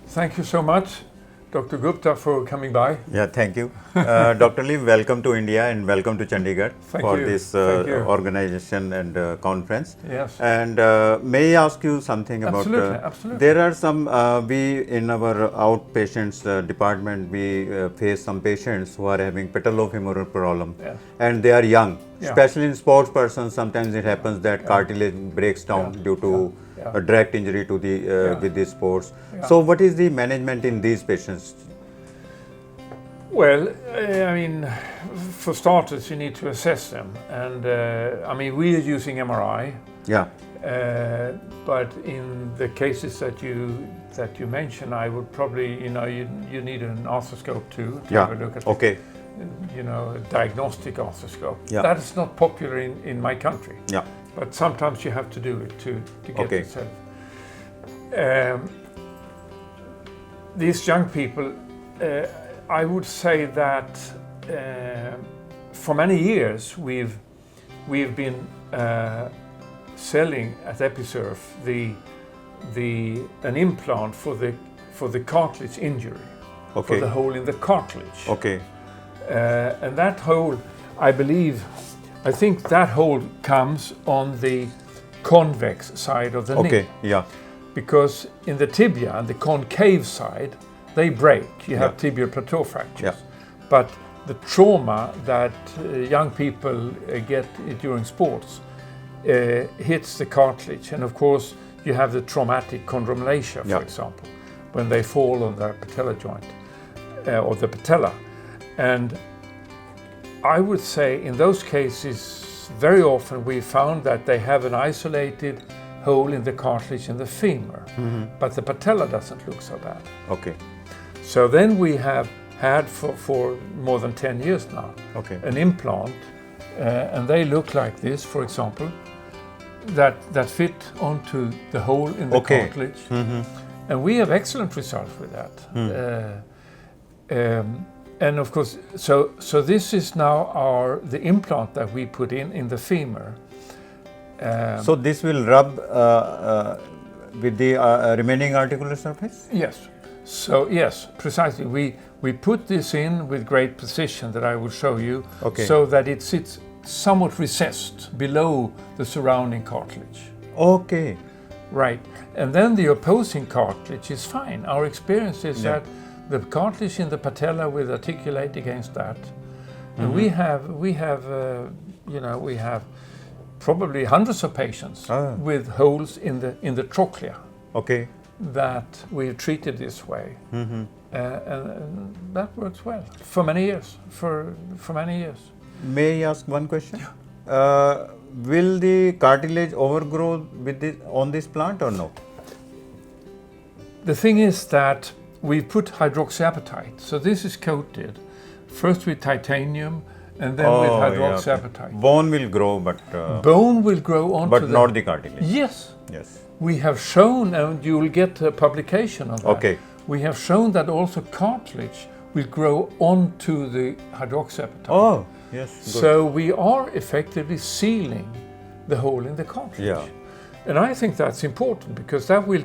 Thank you so much, Dr. Gupta, for coming by. Yeah, thank you. Dr. Leif, welcome to India and welcome to Chandigarh this organization and conference. Yes. And may I ask you something about... Absolutely. There are some, we in our outpatients department, we face some patients who are having 𝗱𝗺𝗁 problem, and they are young. Especially in sports persons, sometimes it happens that cartilage breaks down due to a direct injury to the with the sports. So what is the management in these patients? Well, I mean, for starters, you need to assess them, and I mean, we are using MRI. Yeah. But in the cases that you mentioned, I would probably, you need an arthroscope too to have a look at. Okay. A diagnostic arthroscope. Yeah. That is not popular in my country. Yeah. But sometimes you have to do it to get it set. These young people, I would say that for many years we've been selling at Episurf an implant for the cartilage injury, for the hole in the cartilage. Okay. And that hole, I think that hole comes on the convex side of the knee. Okay, yeah. Because in the tibia, the concave side, they break. You have tibial plateau fractures. Yeah. But the trauma that young people get during sports hits the cartilage. And of course, you have the traumatic chondromalacia, for example, when they fall on their patella joint or the patella. And I would say in those cases, very often we found that they have an isolated hole in the cartilage in the femur, but the patella doesn't look so bad. Okay. So then we have had for more than 10 years now an implant, and they look like this, for example, that fit onto the hole in the cartilage. And we have excellent results with that. And of course, so this is now the implant that we put in the femur. So this will rub with the remaining articular surface? Yes. So yes, precisely. We put this in with great precision that I will show you, so that it sits somewhat recessed below the surrounding cartilage. Okay. Right. And then the opposing cartilage is fine. Our experience is that the cartilage in the patella will articulate against that. And we have probably hundreds of patients with holes in the trochlea. Okay. That we've treated this way. And that works well for many years. For many years. May I ask one question? Will the cartilage overgrow on this plant or no? The thing is that we put 𝗺𝗁𝗁𝗃. So this is coated first with titanium and then with 𝗺𝗁𝗁𝗃. Bone will grow, but bone will grow onto but not the cartilage. Yes. Yes. We have shown, and you will get a publication on that. Okay. We have shown that also cartilage will grow onto the 𝗺𝗁𝗁𝗃. Oh, yes. Good. So we are effectively sealing the hole in the cartilage. Yeah. And I think that's important because that will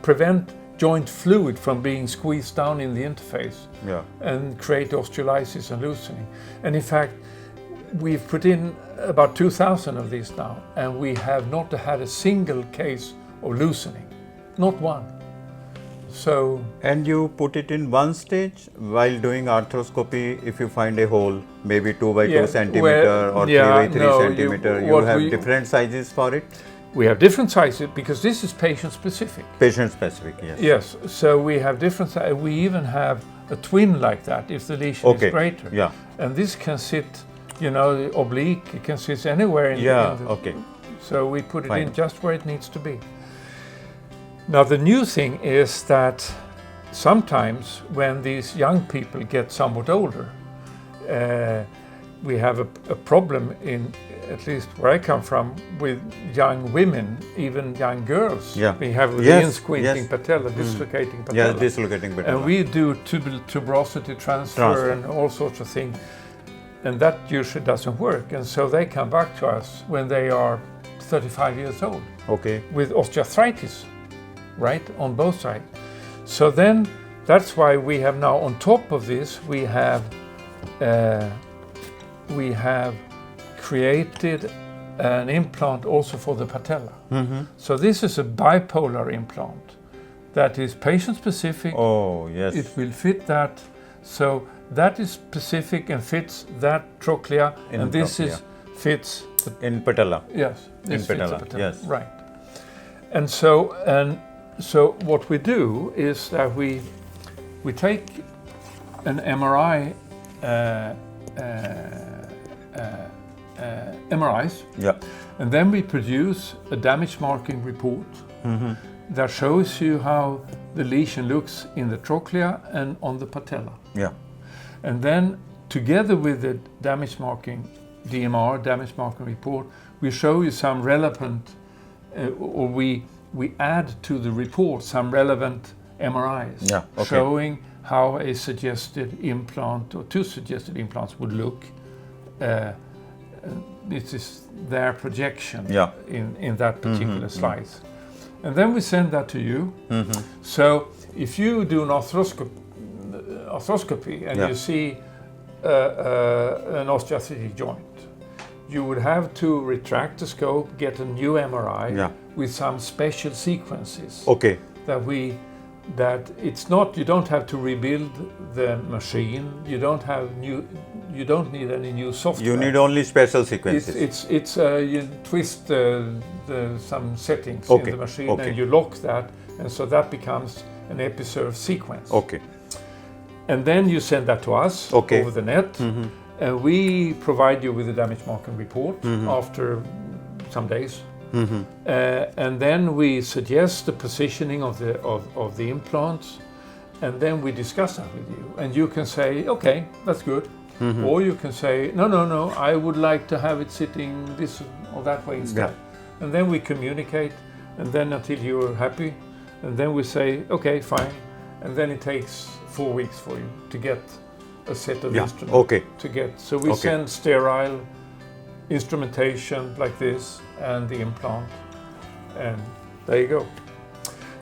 prevent joint fluid from being squeezed down in the interface and create osteolysis and loosening. And in fact, we've put in about 2,000 of these now, and we have not had a single case of loosening, not one. So. And you put it in one stage while doing arthroscopy. If you find a hole, maybe 2 by 2 centimeter or 3 by 3 centimeter, you have different sizes for it. We have different sizes because this is patient specific. Patient specific, yes. Yes, so we have different sizes. We even have a twin like that if the lesion is greater. Yeah. And this can sit, oblique, it can sit anywhere in the So we put it in just where it needs to be. Now the new thing is that sometimes when these young people get somewhat older, we have a problem in, at least where I come from, with young women, even young girls. Yeah. We have the in-squinting patella, dislocating patella. Yeah, dislocating patella. And we do tuberosity transfer and all sorts of things. And that usually doesn't work. And so they come back to us when they are 35 years old. Okay. With osteoarthritis, right, on both sides. So then that's why we have now on top of this we have created an implant also for the patella. So this is a bipolar implant that is patient specific. Oh, yes. It will fit that. So that is specific and fits that trochlea, and this is fits in patella. Yes, this in fits patella. the patella. Yes. Right. And so what we do is that we take an MRI MRIs, and then we produce a damage marking report that shows you how the lesion looks in the trochlea and on the patella. And then together with the damage marking DMR, damage marking report, we show you some relevant, or we add to the report some relevant MRIs, showing how a suggested implant or two suggested implants would look. This is their projection in that particular slice. And then we send that to you. So if you do an arthroscopy and you see an osteoarthritic joint, you would have to retract the scope, get a new MRI with some special sequences. That it's not, you don't have to rebuild the machine. You don't need any new software. You need only special sequences. You twist some settings in the machine and you lock that, and so that becomes an episurf sequence. And then you send that to us over the net, and we provide you with a damage marking report after some days. And then we suggest the positioning of the implants, and then we discuss that with you. And you can say, okay, that's good. Or you can say, no, I would like to have it sitting this or that way instead. And then we communicate, and then until you're happy, and then we say, okay, fine. And then it takes 4 weeks for you to get a set of instruments. So we send sterile instrumentation like this and the implant, and there you go.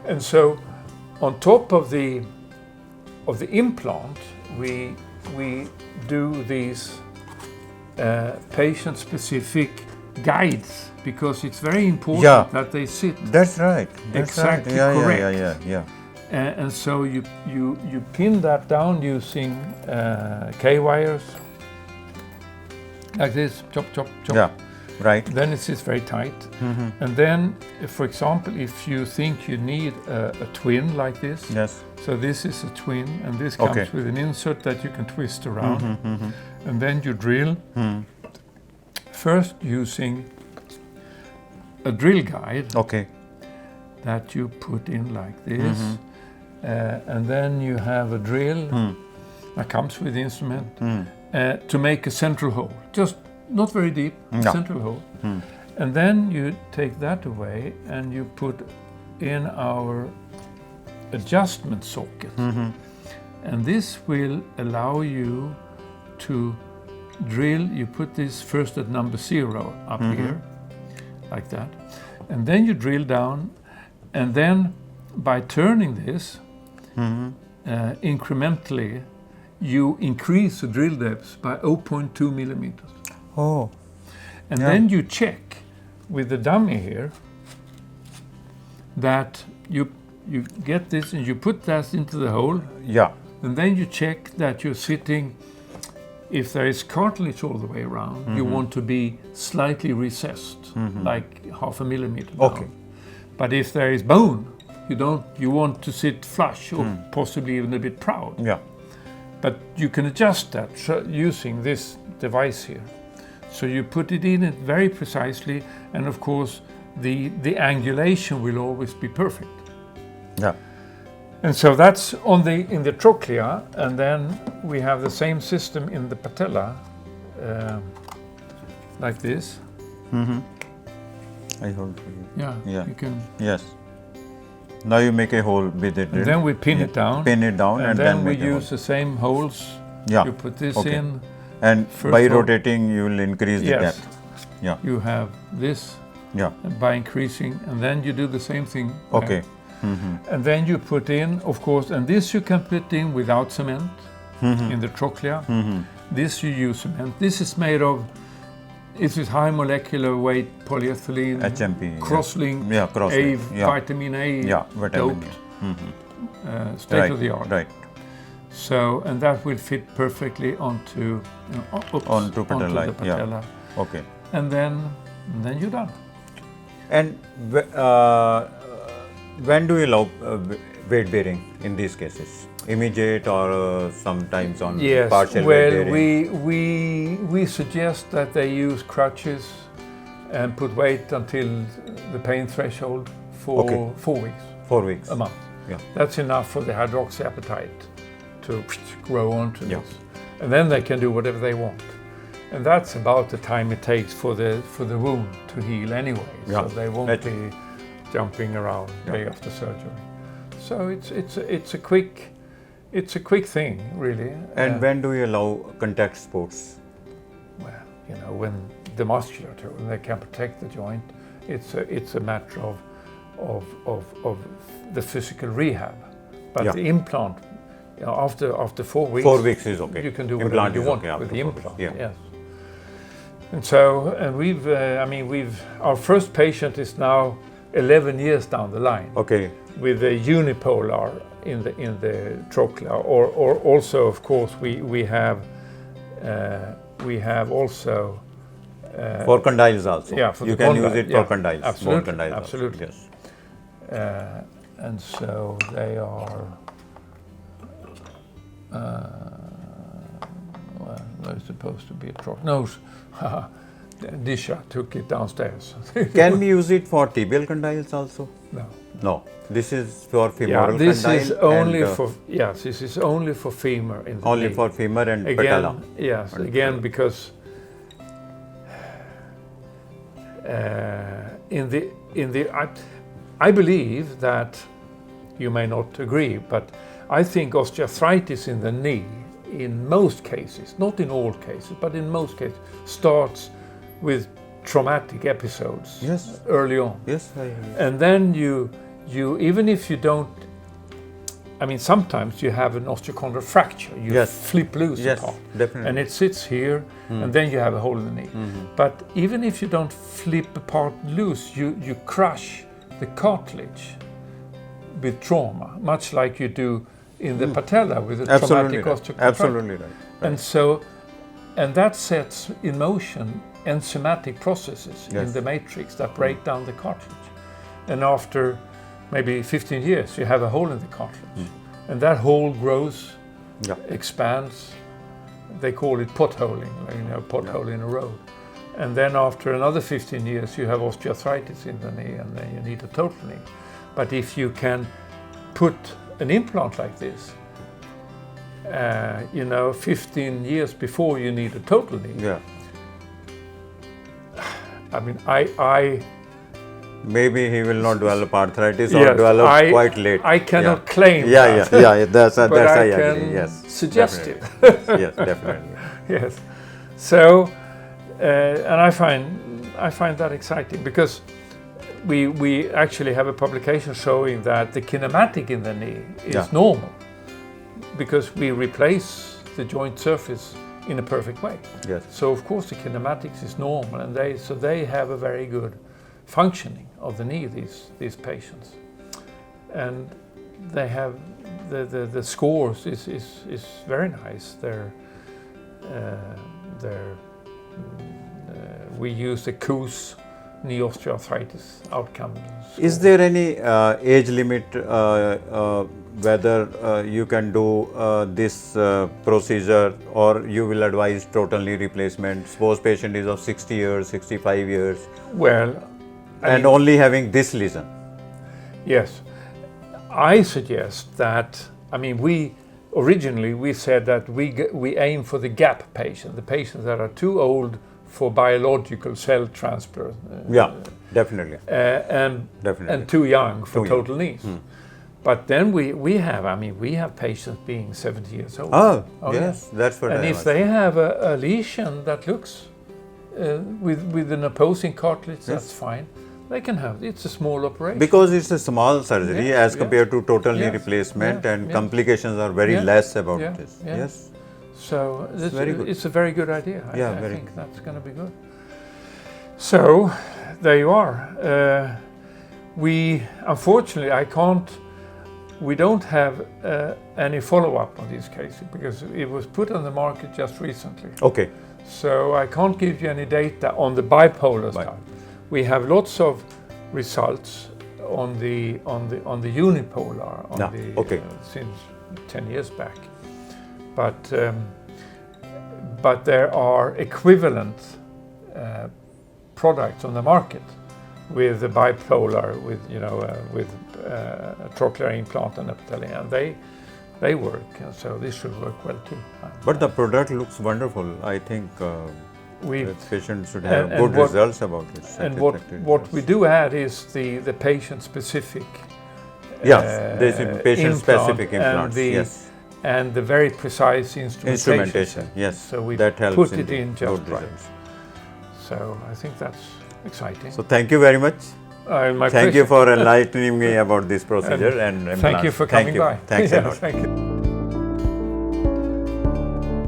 And so on top of the implant, we do these patient-specific guides, because it's very important that they sit exactly correct. And so you pin that down using K-wires like this, chop, chop, chop. Then it sits very tight. And then, for example, if you think you need a twin like this, so this is a twin, and this comes with an insert that you can twist around. And then you drill, first using a drill guide that you put in like this. And then you have a drill that comes with the instrument to make a central hole, just not very deep, central hole. And then you take that away and you put in our adjustment socket. And this will allow you to drill. You put this first at number 0 up here, like that. And then you drill down, and then by turning this incrementally, you increase the drill depth by 0.2 millimeters. And then you check with the dummy here that you get this and you put that into the hole. And then you check that you're sitting, if there is cartilage all the way around, you want to be slightly recessed, like 0.5 millimeter down. But if there is bone, you want to sit flush or possibly even a bit proud. But you can adjust that using this device here. So you put it in it very precisely, and of course the angulation will always be perfect. And so that's in the trochlea, and then we have the same system in the patella, like this. I hold for you. You can. Now you make a hole with it. And then we pin it down. And then we use the same holes. You put this in. And by rotating, you will increase the depth. You have this. And by increasing, and then you do the same thing. And then you put in, of course, and this you can put in without cement in the trochlea. This you use cement. This is made of, this is high molecular weight polyethylene, HMP, cross-linked, vitamin A, doped, state of the art. Right. So, and that will fit perfectly onto onto the patella. Yeah. Okay. And then you're done. And when do you allow weight bearing in these cases? Immediate or sometimes on partial weight bearing? Well, we suggest that they use crutches and put weight until the pain threshold for 4 weeks. 4 weeks. A month. Yeah. That's enough for the hydroxyapatite to grow onto this. And then they can do whatever they want. And that's about the time it takes for the wound to heal anyway. So they won't be jumping around day after surgery. So it's a quick thing, really. And when do you allow contact sports? Well, when the musculature, when they can protect the joint, it's a matter of the physical rehab. But the implant, after 4 weeks, 4 weeks is okay. You can do whatever you want with the implant. Yes. And so, and our first patient is now 11 years down the line. Okay. With a unipolar in the trochlea, or also, of course, we have also for condyles also. Yeah, for you the can condyle, use it for condyles. Absolutely, condyles absolutely. Also. Yes. And so they are. They're supposed to be a trochlea. No, Disha took it downstairs. Can we use it for tibial condyles also? No. No. This is for femoral this condyle. Is only for this is only for femur in the only knee. For femur and again, patella. Yes, again because I believe that you may not agree, but I think osteoarthritis in the knee, in most cases, not in all cases, but in most cases, starts with traumatic episodes early on. Yes, and then you even if you don't, sometimes you have an osteochondral fracture. You flip loose a part, definitely, and it sits here, and then you have a hole in the knee. But even if you don't flip a part loose, you crush the cartilage with trauma, much like you do in the patella with a traumatic osteochondral. Absolutely right. And that sets in motion enzymatic processes in the matrix that break down the cartilage. And after maybe 15 years, you have a hole in the cartilage. And that hole grows, expands. They call it potholing, pothole in a road. And then after another 15 years, you have osteoarthritis in the knee, and then you need a total knee. But if you can put an implant like this, 15 years before you need a total knee. Maybe he will not develop arthritis or develop quite late. I cannot claim that. That's but I can suggest it. Yes, definitely. Yes. So, and I find that exciting because we actually have a publication showing that the kinematic in the knee is normal because we replace the joint surface in a perfect way. Yes. So of course the kinematics is normal, and they have a very good functioning of the knee, these patients, and they have the scores is very nice. We use the 𝗬𝗎 knee osteoarthritis outcome score. Is there any age limit whether you can do this procedure, or you will advise total knee replacement? Suppose patient is of 60 years, 65 years. Well, and only having this lesion. Yes, I suggest that. We originally said that we aim for the gap patient, the patients that are too old for biological cell transplant. Definitely. And too young for total knees. But then we have patients being 70 years old. Oh yes, that's what. And if they have a lesion that looks with an opposing cartilage, that's fine. They can have. It's a small operation. Because it's a small surgery as compared to total knee replacement, and complications are very less about this. Yes. So it's a very good idea. I think that's going to be good. So there you are. Unfortunately, we don't have any follow-up on these cases because it was put on the market just recently. Okay. So I can't give you any data on the bipolar stuff. We have lots of results on the unipolar since 10 years back. But there are equivalent products on the market with the bipolar, with a trochlear implant and epithelium, and they work, and so this should work well too. But the product looks wonderful. I think the patient should have good results about it. And what we do add is the patient-specific patient-specific implants. And the very precise instrumentation. Yes. So we that helps put it in just right. So I think that's exciting. So thank you very much. My thank you for enlightening me about this procedure and implants. Thank you for coming by. Thanks a lot. Thank you.